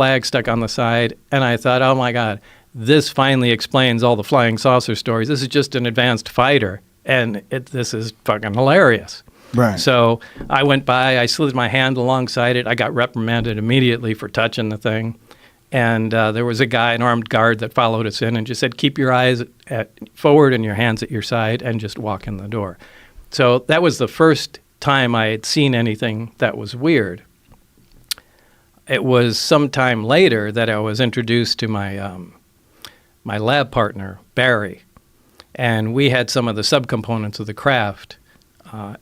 flag stuck on the side, and I thought, oh my God, this finally explains all the flying saucer stories. This is just an advanced fighter, and this is fucking hilarious. Right. So I went by, I slid my hand alongside it. I got reprimanded immediately for touching the thing. And there was a guy, an armed guard, that followed us in and just said, keep your eyes forward and your hands at your side and just walk in the door. So that was the first time I had seen anything that was weird. It was sometime later that I was introduced to my my lab partner, Barry, and we had some of the subcomponents of the craft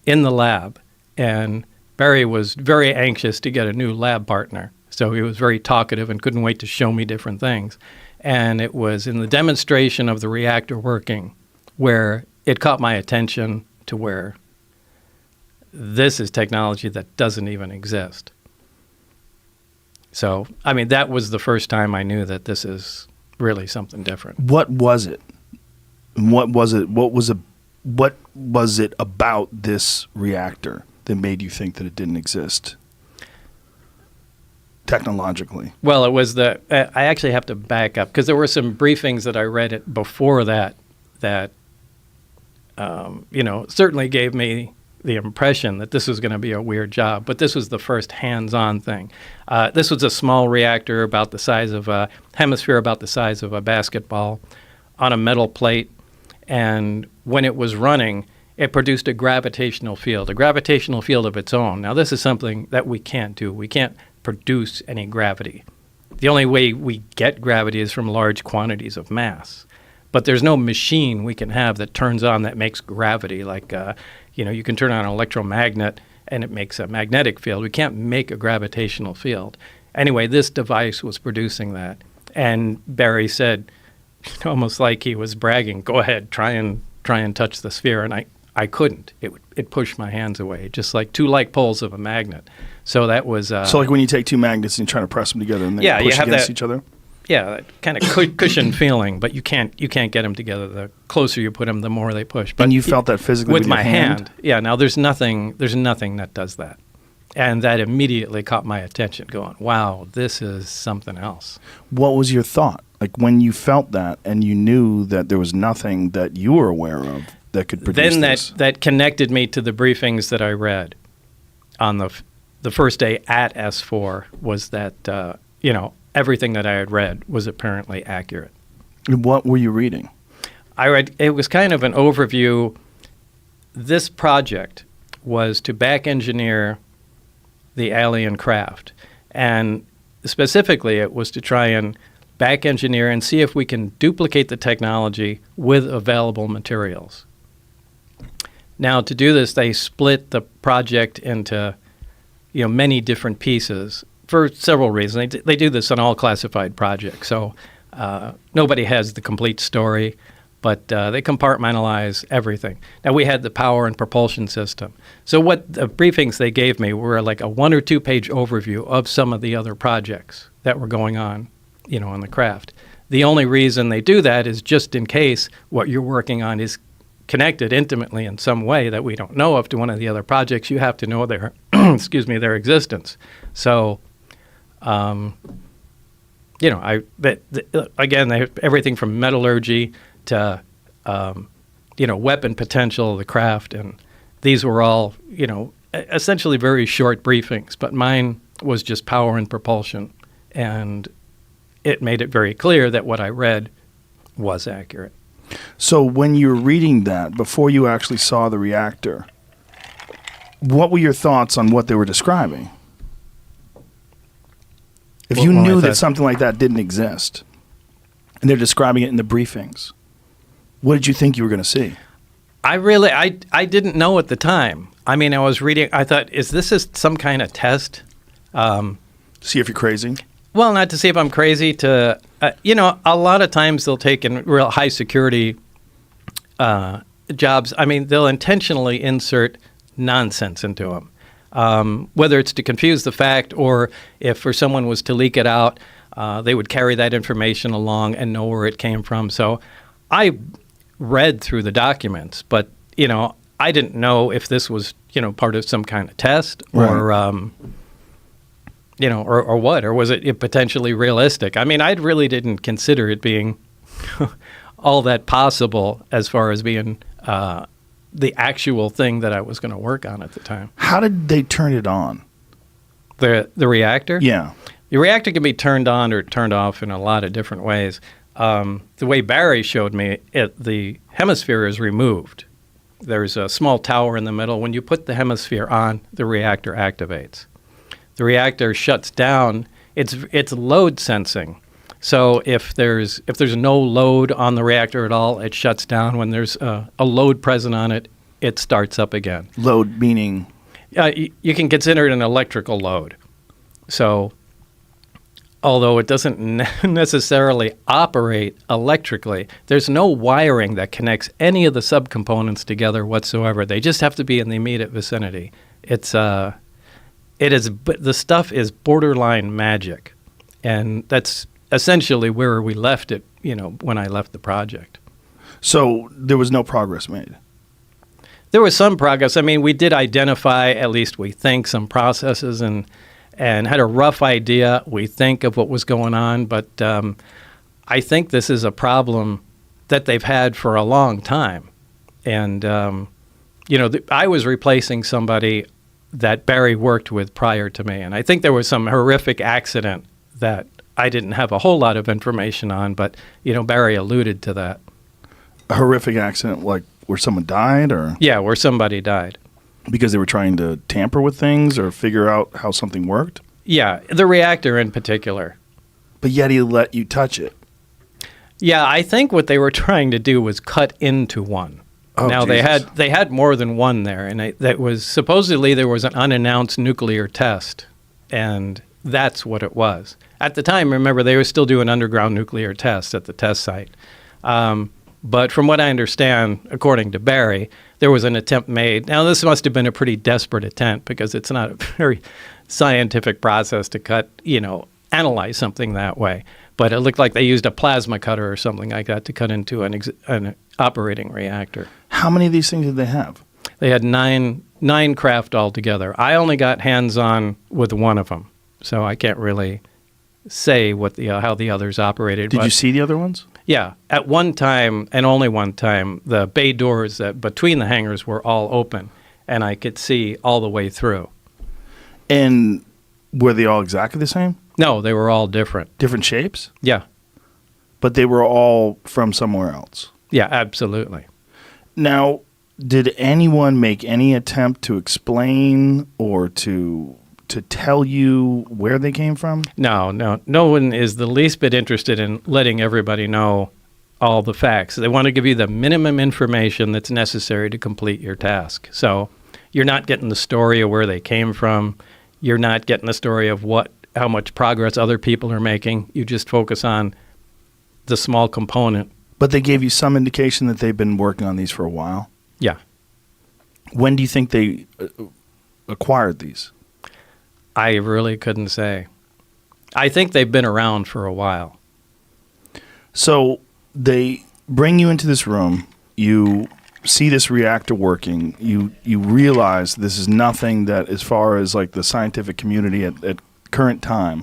in the lab, and Barry was very anxious to get a new lab partner, so he was very talkative and couldn't wait to show me different things. And it was in the demonstration of the reactor working where it caught my attention to where this is technology that doesn't even exist. So, I mean, that was the first time I knew that this is really something different. What was it? What was it? What was it about this reactor that made you think that it didn't exist technologically? Well, it was I actually have to back up because there were some briefings that I read before that certainly gave me the impression that this was going to be a weird job, but this was the first hands-on thing. This was a small reactor about the size of a hemisphere, about the size of a basketball, on a metal plate, and when it was running, it produced a gravitational field of its own. Now, this is something that we can't do. We can't produce any gravity. The only way we get gravity is from large quantities of mass. But there's no machine we can have that turns on that makes gravity. Like, you can turn on an electromagnet and it makes a magnetic field. We can't make a gravitational field. Anyway, this device was producing that. And Barry said, almost like he was bragging, go ahead, try and touch the sphere. And I couldn't. It pushed my hands away, just like two like poles of a magnet. So that was... so like when you take two magnets and you try to press them together and they push against each other? Yeah, that kind of cushion feeling, but you can't get them together. The closer you put them, the more they push. But and you felt that physically with my your hand? Yeah, now there's nothing that does that. And that immediately caught my attention, going, wow, this is something else. What was your thought? Like when you felt that and you knew that there was nothing that you were aware of that could produce this? Then that connected me to the briefings that I read on the first day at S4 was that, everything that I had read was apparently accurate. What were you reading? It was kind of an overview. This project was to back engineer the alien craft. And specifically, it was to try and back engineer and see if we can duplicate the technology with available materials. Now, to do this, they split the project into many different pieces for several reasons. They do this on all classified projects, so nobody has the complete story, but they compartmentalize everything. Now, we had the power and propulsion system. So what the briefings they gave me were like a 1 or 2 page overview of some of the other projects that were going on, on the craft. The only reason they do that is just in case what you're working on is connected intimately in some way that we don't know of to one of the other projects. You have to know their, their existence. So, again, they have everything from metallurgy to, weapon potential of the craft. And these were all, essentially very short briefings. But mine was just power and propulsion. And it made it very clear that what I read was accurate. So when you were reading that, before you actually saw the reactor, what were your thoughts on what they were describing? If you knew that something like that didn't exist, and they're describing it in the briefings, what did you think you were going to see? I didn't know at the time. I mean, I was reading, I thought, is this some kind of test? See if you're crazy? Well, not to see if I'm crazy, to, a lot of times they'll take in real high security jobs. I mean, they'll intentionally insert nonsense into them. Whether it's to confuse the fact or if for someone was to leak it out, they would carry that information along and know where it came from. So I read through the documents, but, I didn't know if this was, part of some kind of test or, or what? Or was it potentially realistic? I mean, I really didn't consider it being all that possible as far as being the actual thing that I was going to work on at the time. How did they turn it on? The reactor? Yeah. The reactor can be turned on or turned off in a lot of different ways. The way Barry showed me, the hemisphere is removed. There's a small tower in the middle. When you put the hemisphere on, the reactor activates. The reactor shuts down. It's load sensing. So if there's no load on the reactor at all, it shuts down. When there's a load present on it, it starts up again. Load meaning? You can consider it an electrical load. So although it doesn't necessarily operate electrically, there's no wiring that connects any of the subcomponents together whatsoever. They just have to be in the immediate vicinity. The stuff is borderline magic, and that's essentially where we left it, when I left the project. So there was no progress made? There was some progress. I mean, we did identify, at least we think, some processes and had a rough idea, we think, of what was going on. But I think this is a problem that they've had for a long time. And, I was replacing somebody that Barry worked with prior to me. And I think there was some horrific accident that I didn't have a whole lot of information on, but, Barry alluded to that. A horrific accident, like where someone died, or? Yeah, where somebody died. Because they were trying to tamper with things or figure out how something worked? Yeah, the reactor in particular. But yet he let you touch it. Yeah, I think what they were trying to do was cut into one. Oh, now, Jesus. they had more than one there, and that was supposedly there was an unannounced nuclear test, and that's what it was. At the time, remember, they were still doing underground nuclear tests at the test site. But from what I understand, according to Barry, there was an attempt made. Now, this must have been a pretty desperate attempt because it's not a very scientific process to analyze something that way. But it looked like they used a plasma cutter or something like that to cut into an operating reactor. How many of these things did they have? They had nine craft altogether. I only got hands-on with one of them, so I can't really say how the others operated. Did you see the other ones? Yeah. At one time, and only one time, the bay doors that between the hangars were all open, and I could see all the way through. And were they all exactly the same? No, they were all different. Different shapes? Yeah. But they were all from somewhere else? Yeah, absolutely. Now, did anyone make any attempt to explain or to tell you where they came from? No one is the least bit interested in letting everybody know all the facts. They want to give you the minimum information that's necessary to complete your task. So you're not getting the story of where they came from. You're not getting the story of how much progress other people are making. You just focus on the small component. But they gave you some indication that they've been working on these for a while? Yeah. When do you think they acquired these? I really couldn't say. I think they've been around for a while. So they bring you into this room. You see this reactor working. You realize this is nothing that, as far as like the scientific community at current time,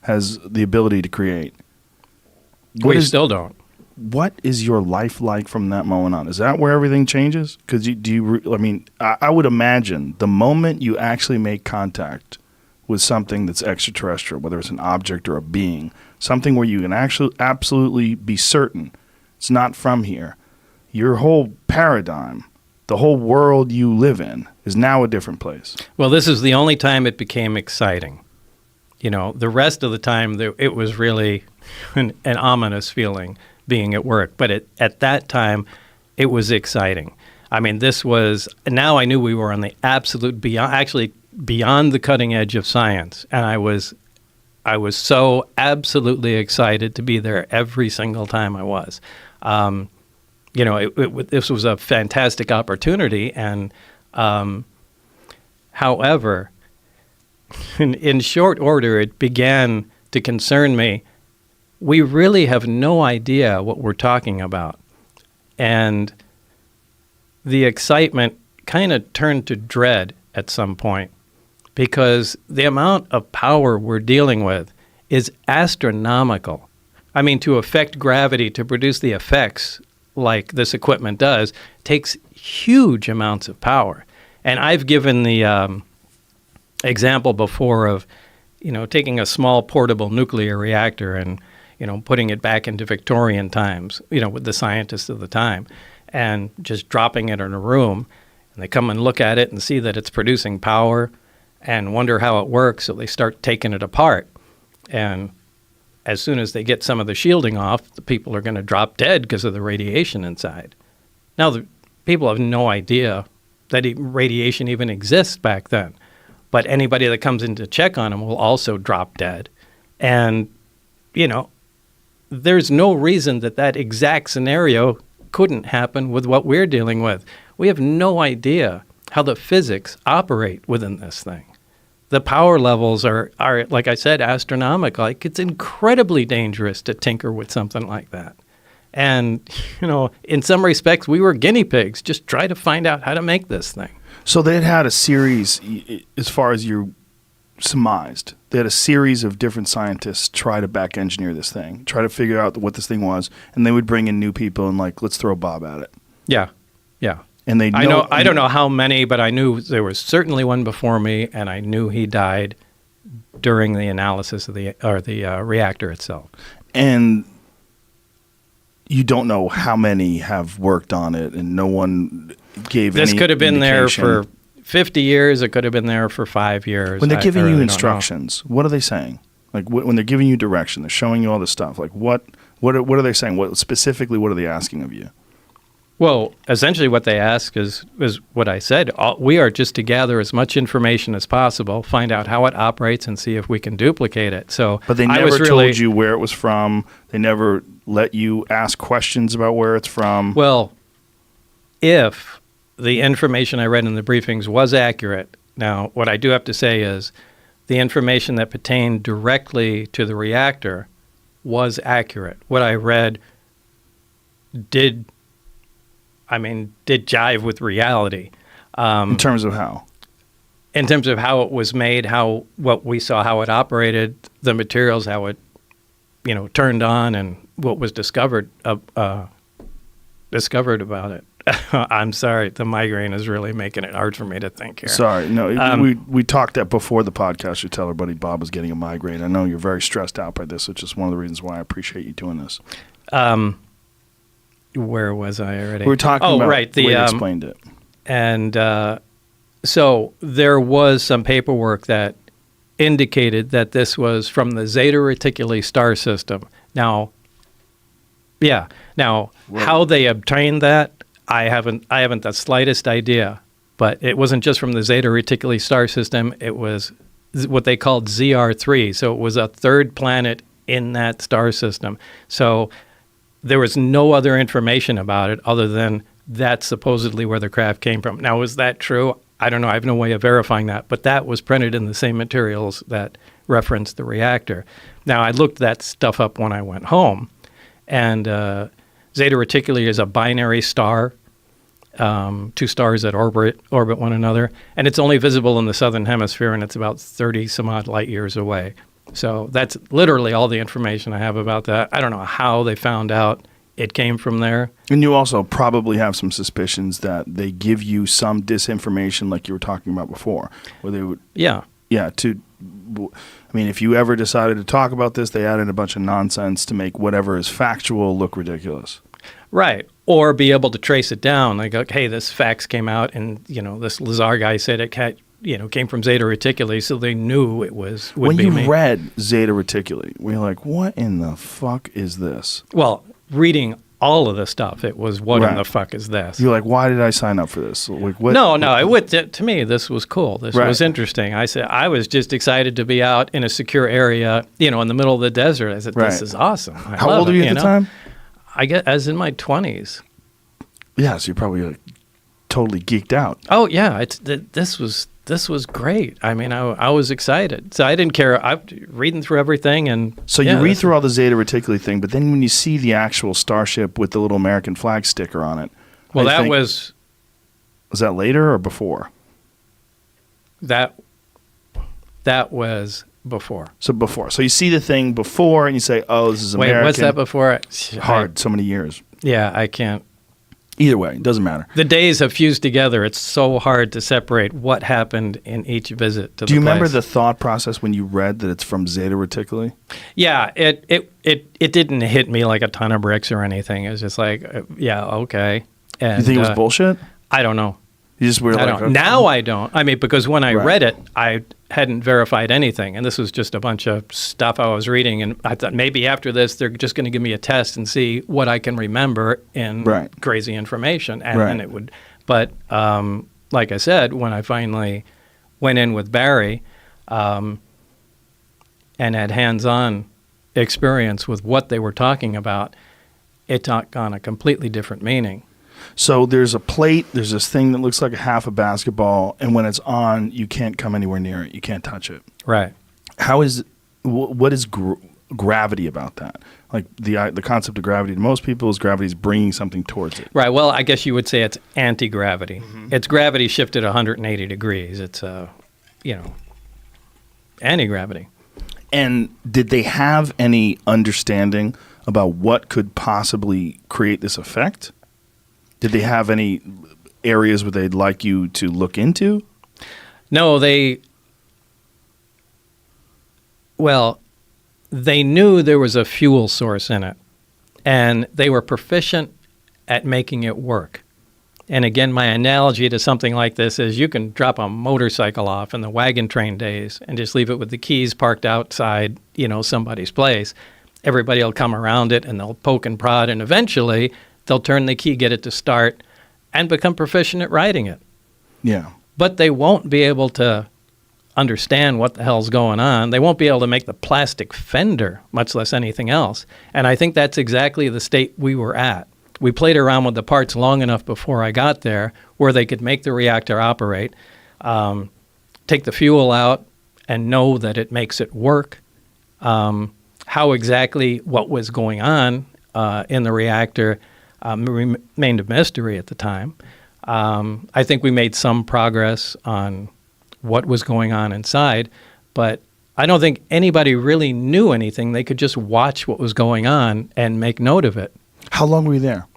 has the ability to create. We still don't. What is your life like from that moment on? Is that where everything changes? Because I would imagine the moment you actually make contact with something that's extraterrestrial, whether it's an object or a being, something where you can actually absolutely be certain it's not from here, your whole paradigm, the whole world you live in, is now a different place. Well, this is the only time it became exciting. The rest of the time, it was really an ominous feeling being at work. But at that time, it was exciting. I mean, now I knew we were on the absolute beyond the cutting edge of science. And I was so absolutely excited to be there every single time I was. This was a fantastic opportunity. And however, in short order, it began to concern me. We really have no idea what we're talking about. And the excitement kind of turned to dread at some point because the amount of power we're dealing with is astronomical. I mean, to affect gravity, to produce the effects like this equipment does, takes huge amounts of power. And I've given the example before of, taking a small portable nuclear reactor and, putting it back into Victorian times, with the scientists of the time, and just dropping it in a room. And they come and look at it and see that it's producing power and wonder how it works. So they start taking it apart. And as soon as they get some of the shielding off, the people are going to drop dead because of the radiation inside. Now, the people have no idea that radiation even exists back then. But anybody that comes in to check on them will also drop dead. And, there's no reason that exact scenario couldn't happen with what we're dealing with. We have no idea how the physics operate within this thing. The power levels are, like I said, astronomical. Like, it's incredibly dangerous to tinker with something like that. And, in some respects, we were guinea pigs, just try to find out how to make this thing. So they had a series, as far as you surmised, they had a series of different scientists try to back engineer this thing, try to figure out what this thing was, and they would bring in new people and let's throw Bob at it. Yeah. And they I don't know how many, but I knew there was certainly one before me, and I knew he died during the analysis of the reactor itself. And you don't know how many have worked on it, and no one gave any indication. This could have been there for 50 years. It could have been there for 5 years. When they're giving you instructions, what are they saying? Like, when they're giving you direction, they're showing you all this stuff. Like, what are they saying? What are they asking of you? Well, essentially what they ask is what I said. We are just to gather as much information as possible, find out how it operates, and see if we can duplicate it. But they never told you where it was from. They never let you ask questions about where it's from. Well, if the information I read in the briefings was accurate, now what I do have to say is the information that pertained directly to the reactor was accurate. What I read did jive with reality. In terms of how? In terms of how it was made, what we saw, how it operated, the materials, how it, turned on, and what was discovered about it. I'm sorry, the migraine is really making it hard for me to think here. Sorry, no, we talked that before the podcast. You tell our buddy Bob was getting a migraine. I know you're very stressed out by this, which is one of the reasons why I appreciate you doing this. Where was I already? We were talking about the way you explained it. And so there was some paperwork that indicated that this was from the Zeta Reticuli star system. Now, how they obtained that, I haven't the slightest idea. But it wasn't just from the Zeta Reticuli star system. It was what they called ZR3. So it was a third planet in that star system. So there was no other information about it other than that's supposedly where the craft came from. Now, is that true? I don't know. I have no way of verifying that. But that was printed in the same materials that referenced the reactor. Now, I looked that stuff up when I went home. And Zeta Reticuli is a binary star, two stars that orbit one another. And it's only visible in the southern hemisphere, and it's about 30-some-odd light years away. So that's literally all the information I have about that. I don't know how they found out it came from there. And you also probably have some suspicions that they give you some disinformation like you were talking about before. Where they would, if you ever decided to talk about this, they added a bunch of nonsense to make whatever is factual look ridiculous. Right. Or be able to trace it down. Like, hey, this fax came out and, this Lazar guy said it came from Zeta Reticuli, so they knew it would be me. When you read Zeta Reticuli, were you like, what in the fuck is this? Well, reading all of the stuff, it was, what in the fuck is this? You're like, why did I sign up for this? Like, what? No, to me, this was cool. This was interesting. I said, I was just excited to be out in a secure area, in the middle of the desert. I said, this is awesome. How old were you at the time? I was in my 20s. Yeah, so you're probably totally geeked out. Oh, yeah. This was great. I mean, I was excited. So I didn't care. I'm reading through everything. And so you read through all the Zeta Reticuli thing, but then when you see the actual starship with the little American flag sticker on it. Well, was that later or before? That that was before. So before. So you see the thing before and you say, oh, this is American. Wait, what's that before? Hard, so many years. Yeah, I can't. Either way, it doesn't matter. The days have fused together. It's so hard to separate what happened in each visit to the place. Do you remember the thought process when you read that it's from Zeta Reticuli? Yeah, it didn't hit me like a ton of bricks or anything. It was just like, yeah, okay. And, You think it was bullshit? I don't know. You just were I like, don't. okay. Now I don't. I mean, because when I Right. read it, I hadn't verified anything. And this was just a bunch of stuff I was reading. And I thought maybe after this, they're just going to give me a test and see what I can remember in Right. crazy information. And Right. then it would. But like I said, when I finally went in with Barry and had hands-on experience with what they were talking about, it took on a completely different meaning. So there's a plate, there's this thing that looks like a half a basketball, and when it's on, you can't come anywhere near it. You can't touch it. Right. How is what is gravity about that? Like the concept of gravity to most people is gravity is bringing something towards it. Right. Well, I guess you would say it's anti-gravity. Mm-hmm. It's gravity shifted 180 degrees. It's anti-gravity. And did they have any understanding about what could possibly create this effect? Did they have any areas where they'd like you to look into? No, they knew there was a fuel source in it, and they were proficient at making it work. And again, my analogy to something like this is you can drop a motorcycle off in the wagon train days and just leave it with the keys parked outside, somebody's place. Everybody will come around it and they'll poke and prod, and eventually they'll turn the key, get it to start, and become proficient at riding it. Yeah. But they won't be able to understand what the hell's going on. They won't be able to make the plastic fender, much less anything else. And I think that's exactly the state we were at. We played around with the parts long enough before I got there where they could make the reactor operate, take the fuel out, and know that it makes it work. How exactly what was going on in the reactor remained a mystery at the time. I think we made some progress on what was going on inside, but I don't think anybody really knew anything. They could just watch what was going on and make note of it. How long were you there?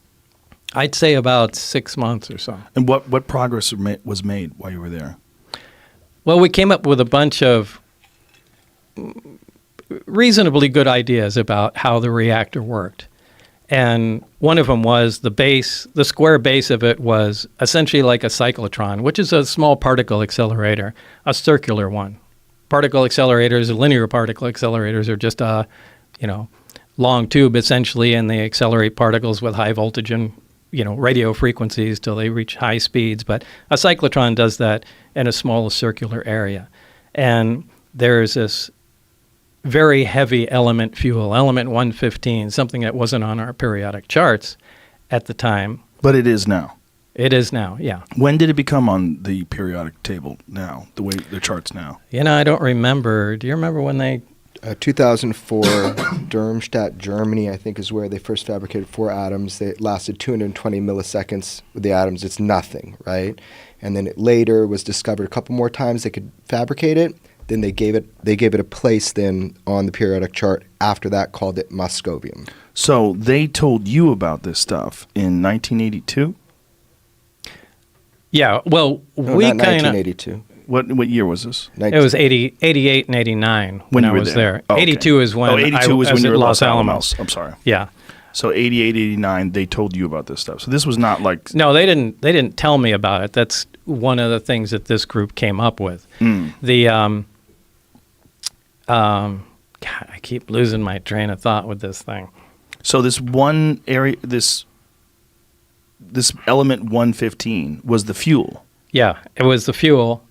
I'd say about 6 months or so. And what progress was made while you were there? Well, we came up with a bunch of reasonably good ideas about how the reactor worked. And one of them was the square base of it was essentially like a cyclotron, which is a small particle accelerator, a circular one. Particle accelerators, linear particle accelerators are just a, long tube essentially, and they accelerate particles with high voltage and, radio frequencies till they reach high speeds. But a cyclotron does that in a small circular area. And there's this very heavy element fuel, element 115, something that wasn't on our periodic charts at the time. But it is now. It is now, yeah. When did it become on the periodic table now, the way the charts now? I don't remember. Do you remember when they... 2004, Darmstadt, Germany, I think, is where they first fabricated 4 atoms. They lasted 220 milliseconds with the atoms. It's nothing, right? And then it later was discovered a couple more times they could fabricate it. Then they gave it a place then on the periodic chart. After that, called it Moscovium. So they told you about this stuff in 1982? Yeah, well, No, we not kind of... 1982. What year was this? It was 88 and 89 when I you were was there. Oh, okay. 82 is when 82 was I when was you at were at Los Alamos. I'm sorry. Yeah. So 88, 89, they told you about this stuff. So this was not like... No, they didn't tell me about it. That's one of the things that this group came up with. The God, I keep losing my train of thought with this thing. So this one area, this element 115 was the fuel. Yeah, it was the fuel.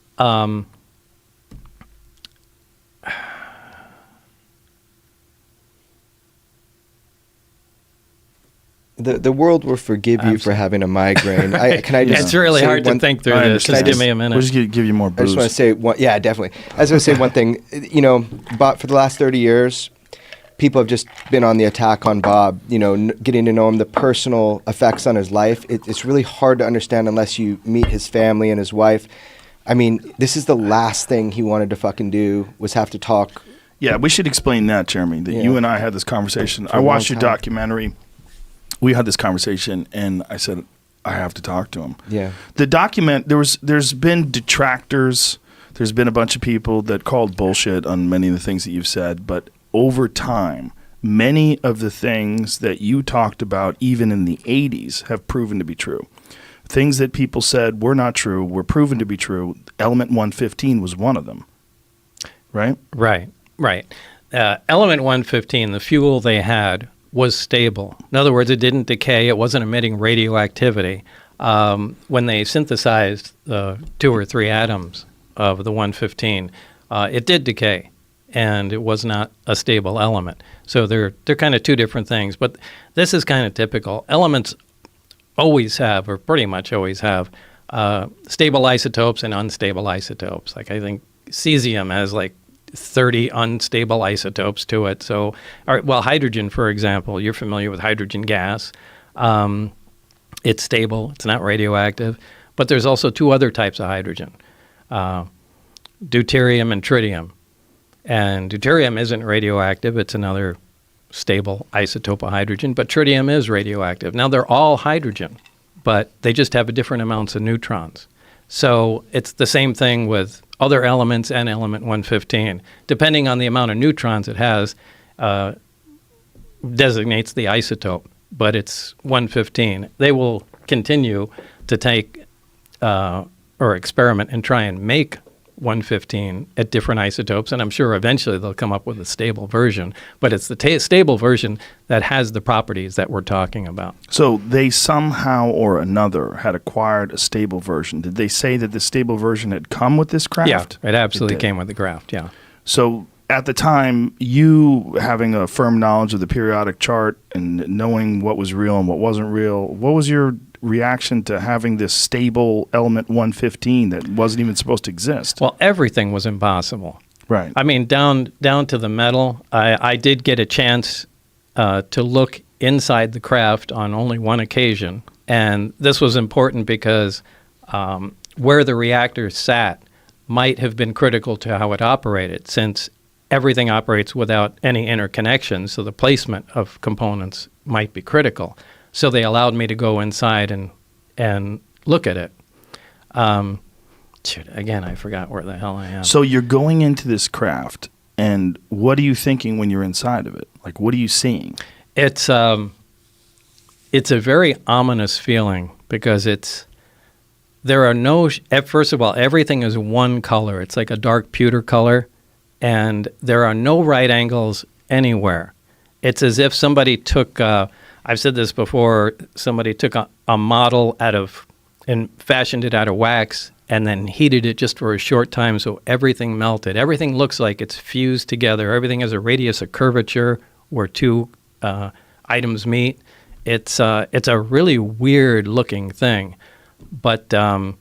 The world will forgive you for having a migraine. Can I just It's really say hard to one- think through I this. Just understand. give me a minute. We'll just give you more I booze. just want to say one. Yeah, definitely. I was going to say one thing. Bob, for the last 30 years, people have just been on the attack on Bob. Getting to know him, the personal effects on his life. It's really hard to understand unless you meet his family and his wife. I mean, this is the last thing he wanted to fucking do, was have to talk. Yeah, we should explain that, Jeremy, that you and I had this conversation. I watched your documentary. We had this conversation, and I said, I have to talk to him. Yeah. The document, there's been detractors. There's been a bunch of people that called bullshit on many of the things that you've said, but over time, many of the things that you talked about, even in the 80s, have proven to be true. Things that people said were not true were proven to be true. Element 115 was one of them, right? Right. Element 115, the fuel they had, was stable. In other words, it didn't decay. It wasn't emitting radioactivity. When they synthesized 2 or 3 atoms of the 115, it did decay, and it was not a stable element. So they're kind of two different things. But this is kind of typical. Elements always have, or pretty much always have, stable isotopes and unstable isotopes. Like I think cesium has like 30 unstable isotopes to it. So, hydrogen, for example, you're familiar with hydrogen gas. It's stable. It's not radioactive. But there's also 2 other types of hydrogen, deuterium and tritium. And deuterium isn't radioactive. It's another stable isotope of hydrogen. But tritium is radioactive. Now, they're all hydrogen, but they just have different amounts of neutrons. So it's the same thing with other elements and element 115. Depending on the amount of neutrons it has, designates the isotope, but it's 115. They will continue to take or experiment and try and make 115 at different isotopes, and I'm sure eventually they'll come up with a stable version, but it's the stable version that has the properties that we're talking about. So they somehow or another had acquired a stable version. Did they say that the stable version had come with this craft? Yeah, it absolutely came with the craft, yeah. So at the time, you having a firm knowledge of the periodic chart and knowing what was real and what wasn't real, what was your reaction to having this stable element 115 that wasn't even supposed to exist? Well, everything was impossible. Right. I mean, down to the metal. I did get a chance to look inside the craft on only one occasion, and this was important because where the reactor sat might have been critical to how it operated, since everything operates without any interconnection, so the placement of components might be critical. So they allowed me to go inside and look at it. Again, I forgot where the hell I am. So you're going into this craft, and what are you thinking when you're inside of it? Like, what are you seeing? It's a very ominous feeling because there are no, first of all, everything is one color. It's like a dark pewter color, and there are no right angles anywhere. It's as if somebody took, I've said this before, somebody took a model and fashioned it out of wax and then heated it just for a short time so everything melted. Everything looks like it's fused together. Everything has a radius of curvature where 2 items meet. It's a really weird looking thing, but there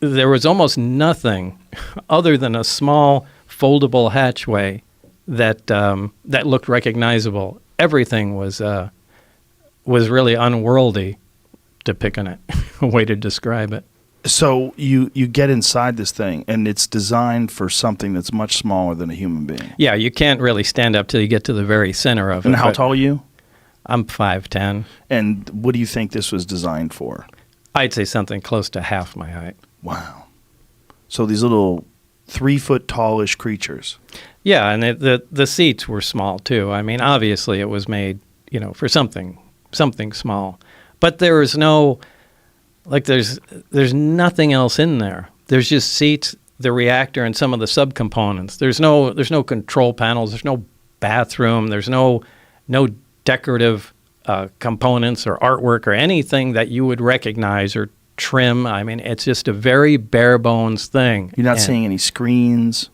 was almost nothing other than a small foldable hatchway that looked recognizable. Everything was really unworldly, to pick on it, a way to describe it. So you get inside this thing, and it's designed for something that's much smaller than a human being. Yeah, you can't really stand up till you get to the very center of it. And how tall are you? I'm 5'10". And what do you think this was designed for? I'd say something close to half my height. Wow. So these little 3-foot tallish creatures. Yeah, and the seats were small too. I mean, obviously it was made, for something small. But there is no, there's nothing else in there. There's just seats, the reactor, and some of the subcomponents. There's no control panels. There's no bathroom. There's no decorative components or artwork or anything that you would recognize or trim. I mean, it's just a very bare bones thing. You're not seeing any screens?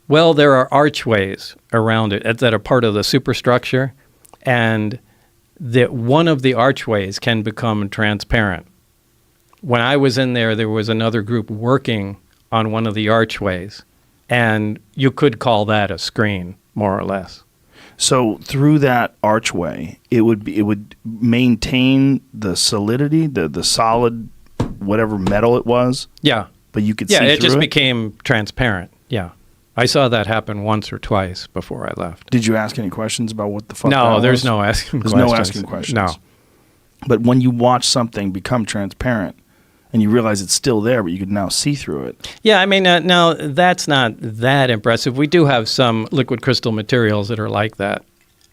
Well, there are archways around it that are part of the superstructure, and that one of the archways can become transparent. When I was in there was another group working on one of the archways, and you could call that a screen, more or less. So through that archway, it would maintain the solidity, the solid whatever metal it was, Yeah. but you could see Yeah, through it just became transparent. Yeah. I saw that happen once or twice before I left. Did you ask any questions about what the fuck that No, was? there's no asking There's questions. no asking questions. No. But when you watch something become transparent and you realize it's still there, but you can now see through it. Yeah, I mean, now that's not that impressive. We do have some liquid crystal materials that are like that.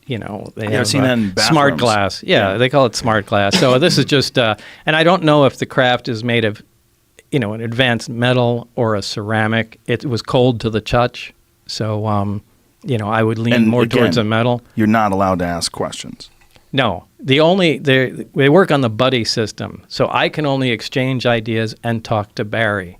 You know, they have I've seen that in smart bathrooms. glass. Yeah, they call it smart glass. So this is just, and I don't know if the craft is made of, you know, an advanced metal or a ceramic. It was cold to the touch. So, you know, I would lean And more again, towards a metal. You're not allowed to ask questions. No, they work on the buddy system, so I can only exchange ideas and talk to Barry.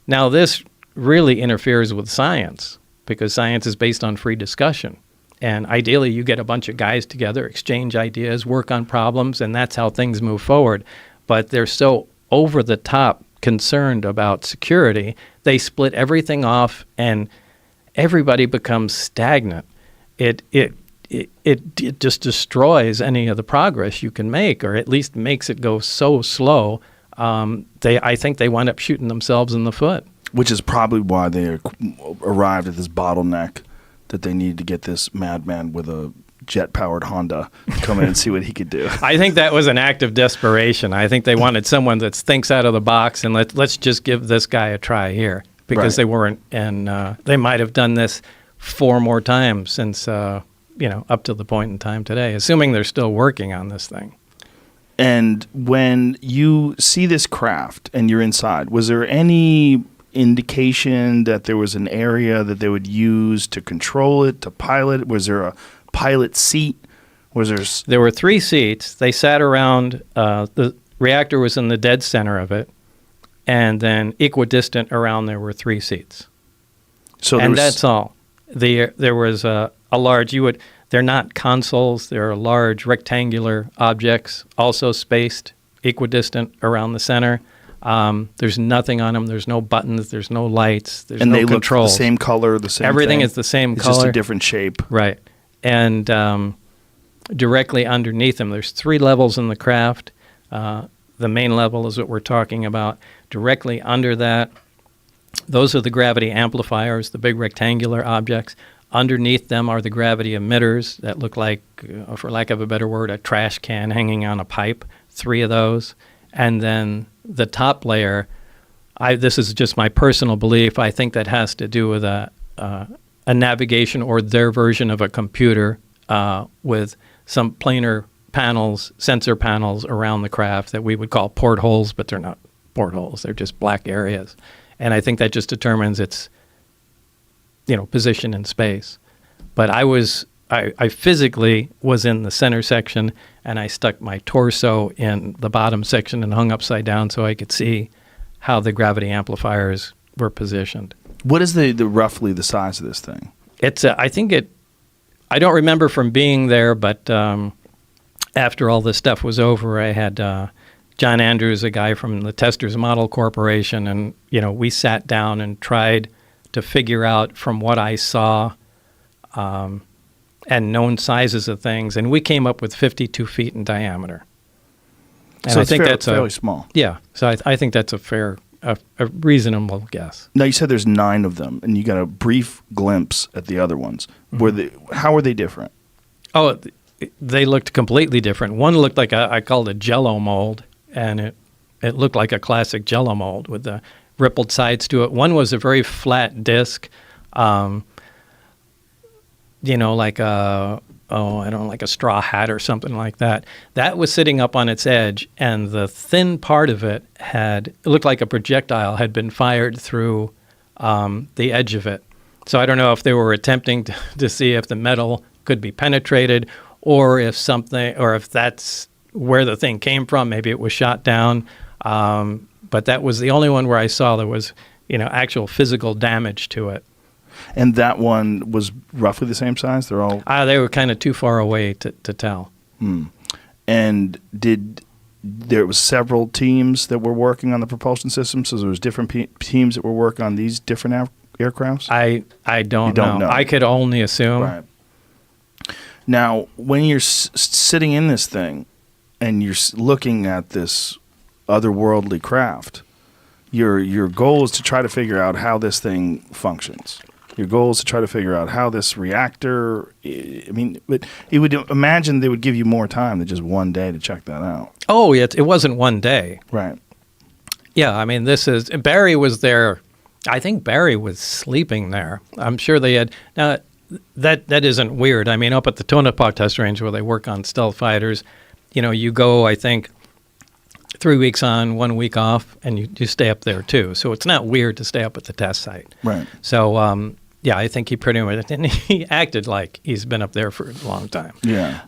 Now, this really interferes with science because science is based on free discussion. And ideally, you get a bunch of guys together, exchange ideas, work on problems, and that's how things move forward. But they're so over the top concerned about security, they split everything off, and everybody becomes stagnant. It just destroys any of the progress you can make, or at least makes it go so slow. I think they wind up shooting themselves in the foot. Which is probably why they arrived at this bottleneck that they needed to get this madman with a jet-powered Honda come in and see what he could do. I think that was an act of desperation. I think they wanted someone that thinks out of the box and let's just give this guy a try here, because Right. they weren't, and they might have done this 4 more times since you know, up to the point in time today, assuming they're still working on this thing. And when you see this craft and you're inside, was there any indication that there was an area that they would use to control it, to pilot it? Was there a pilot seat? Was there... There were 3 seats. They sat around, the reactor was in the dead center of it, and then equidistant around there were 3 seats. So And that's all. There was a large, they're not consoles, they're large rectangular objects, also spaced, equidistant around the center. There's nothing on them. There's no buttons. There's no lights. There's and no they look the controls. same color, the same Everything thing. is the same It's color. just a different shape. Right. And directly underneath them, there's 3 levels in the craft. The main level is what we're talking about. Directly under that, those are the gravity amplifiers, the big rectangular objects. Underneath them are the gravity emitters that look like, for lack of a better word, a trash can hanging on a pipe. 3 of those. And then the top layer, this is just my personal belief, I think that has to do with a navigation or their version of a computer with some planar panels, sensor panels around the craft that we would call portholes, but they're not portholes. They're just black areas. And I think that just determines its, you know, position in space. But I physically was in the center section, and I stuck my torso in the bottom section and hung upside down so I could see how the gravity amplifiers were positioned. What is the roughly the size of this thing? It's I don't remember from being there, but after all this stuff was over, I had John Andrews, a guy from the Testers Model Corporation, and you know, we sat down and tried to figure out from what I saw and known sizes of things, and we came up with 52 feet in diameter. And So I it's think that's fairly small. Yeah, so I think that's a reasonable guess. Now, you said there's 9 of them, and you got a brief glimpse at the other ones. How are they different? Oh, they looked completely different. One looked like I called a Jell-O mold, and it looked like a classic Jell-O mold with the rippled sides to it. One was a very flat disc, you know, like like a straw hat or something like that. That was sitting up on its edge, and the thin part of it looked like a projectile had been fired through the edge of it. So I don't know if they were attempting to see if the metal could be penetrated, or if that's where the thing came from. Maybe it was shot down. But that was the only one where I saw there was, you know, actual physical damage to it. And that one was roughly the same size? They're all... They were kind of too far away to tell. And there was several teams that were working on the propulsion system, so there was different teams that were working on these different aircrafts? I don't know. I could only assume. Right. Now, when you're sitting in this thing and you're looking at this otherworldly craft. Your goal is to try to figure out how this thing functions. Your goal is to try to figure out how this reactor. I mean, but you would imagine they would give you more time than just one day to check that out. Oh, it wasn't one day. Right. Yeah, I mean, Barry was there. I think Barry was sleeping there. I'm sure they had. Now, that isn't weird. I mean, up at the Tonopah test range where they work on stealth fighters, you go, I think, 3 weeks on, 1 week off, and you stay up there too. So it's not weird to stay up at the test site. Right. So, yeah, I think he pretty much, and he acted like he's been up there for a long time. Yeah.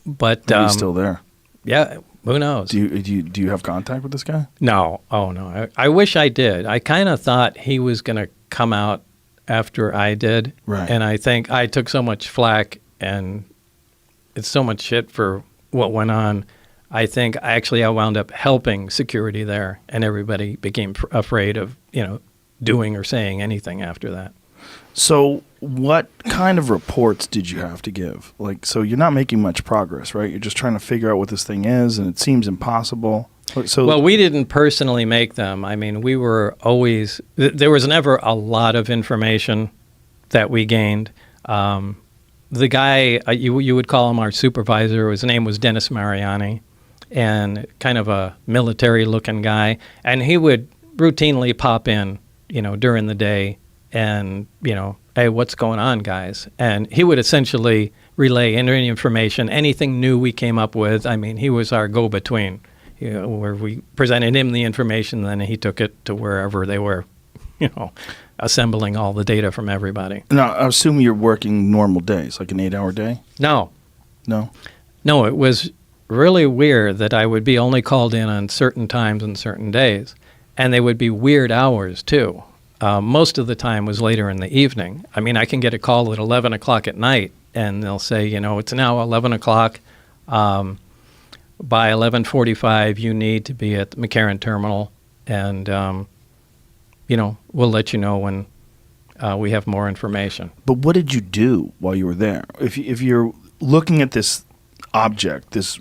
But Maybe he's still there. Yeah, who knows? Do you have contact with this guy? No. Oh, no. I wish I did. I kind of thought he was going to come out after I did. Right. And I think I took so much flack and it's so much shit for what went on. I think I wound up helping security there, and everybody became afraid of, doing or saying anything after that. So what kind of reports did you have to give? So you're not making much progress, right? You're just trying to figure out what this thing is, and it seems impossible. Well, we didn't personally make them. I mean, we were always there was never a lot of information that we gained. The guy, you would call him our supervisor, his name was Dennis Mariani, and kind of a military-looking guy. And he would routinely pop in, during the day and, hey, what's going on, guys? And he would essentially relay any information, anything new we came up with. I mean, he was our go-between. Where we presented him the information, then he took it to wherever they were, assembling all the data from everybody. Now, I assume you're working normal days, like an 8-hour day? No, it was really weird that I would be only called in on certain times and certain days, and they would be weird hours, too. Most of the time was later in the evening. I mean, I can get a call at 11 o'clock at night, and they'll say, it's now 11 o'clock. By 11:45, you need to be at the McCarran terminal, and we'll let you know when we have more information. But what did you do while you were there? If you're looking at this object, this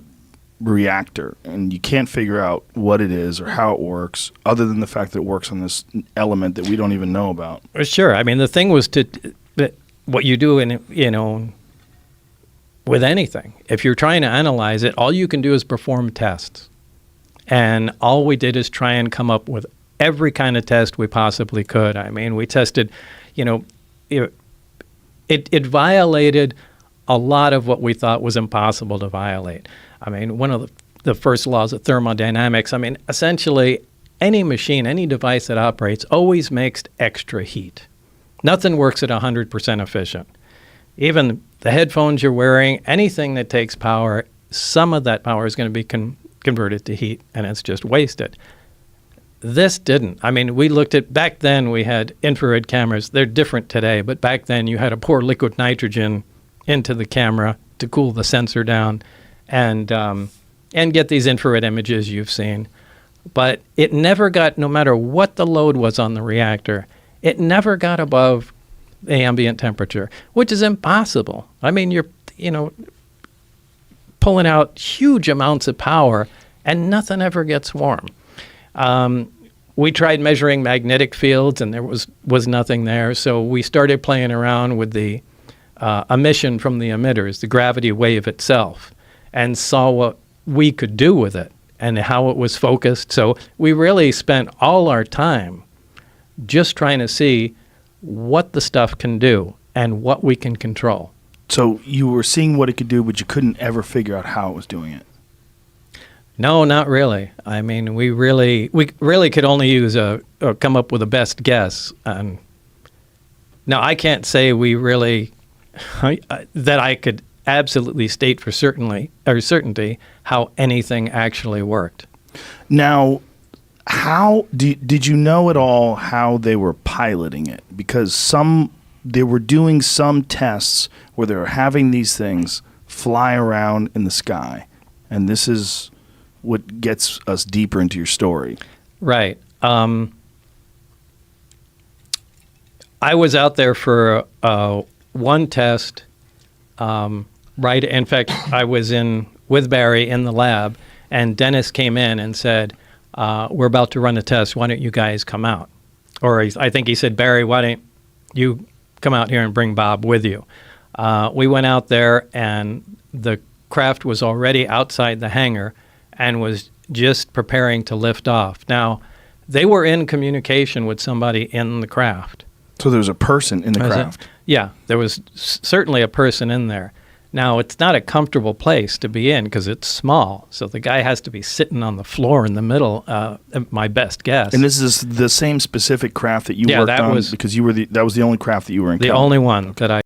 reactor, and you can't figure out what it is or how it works, other than the fact that it works on this element that we don't even know about. Sure. I mean, the thing was what you do with anything. If you're trying to analyze it, all you can do is perform tests. And all we did is try and come up with every kind of test we possibly could. I mean, we tested, it violated a lot of what we thought was impossible to violate. I mean, one of the first laws of thermodynamics, I mean, essentially any machine, any device that operates always makes extra heat. Nothing works at 100% efficient. Even the headphones you're wearing, anything that takes power, some of that power is going to be converted to heat, and it's just wasted. This didn't. I mean, we looked at, back then we had infrared cameras. They're different today, but back then you had to pour liquid nitrogen into the camera to cool the sensor down and get these infrared images you've seen. But it never got, no matter what the load was on the reactor, it never got above the ambient temperature, which is impossible. I mean, you're, pulling out huge amounts of power and nothing ever gets warm. We tried measuring magnetic fields and there was nothing there. So we started playing around with the emission from the emitters, the gravity wave itself, and saw what we could do with it and how it was focused. So we really spent all our time just trying to see what the stuff can do and what we can control. So you were seeing what it could do, but you couldn't ever figure out how it was doing it. No, not really. I mean, we really could only use come up with a best guess. Now, I can't say we really that I could absolutely state for certainty how anything actually worked. Now, how did you know at all how they were piloting it? Because they were doing some tests where they were having these things fly around in the sky, and this is what gets us deeper into your story. Right. I was out there for one test. Right. In fact, I was with Barry in the lab, And Dennis came in and said, we're about to run a test. Why don't you guys come out? Or I think he said, Barry, why don't you come out here and bring Bob with you? We went out there, and the craft was already outside the hangar and was just preparing to lift off. Now, they were in communication with somebody in the craft. So there was a person in the craft. Yeah, there was certainly a person in there. Now, it's not a comfortable place to be in because it's small. So the guy has to be sitting on the floor in the middle, my best guess. And this is the same specific craft that you worked that on was, because that was the only craft that you were in. The only one that I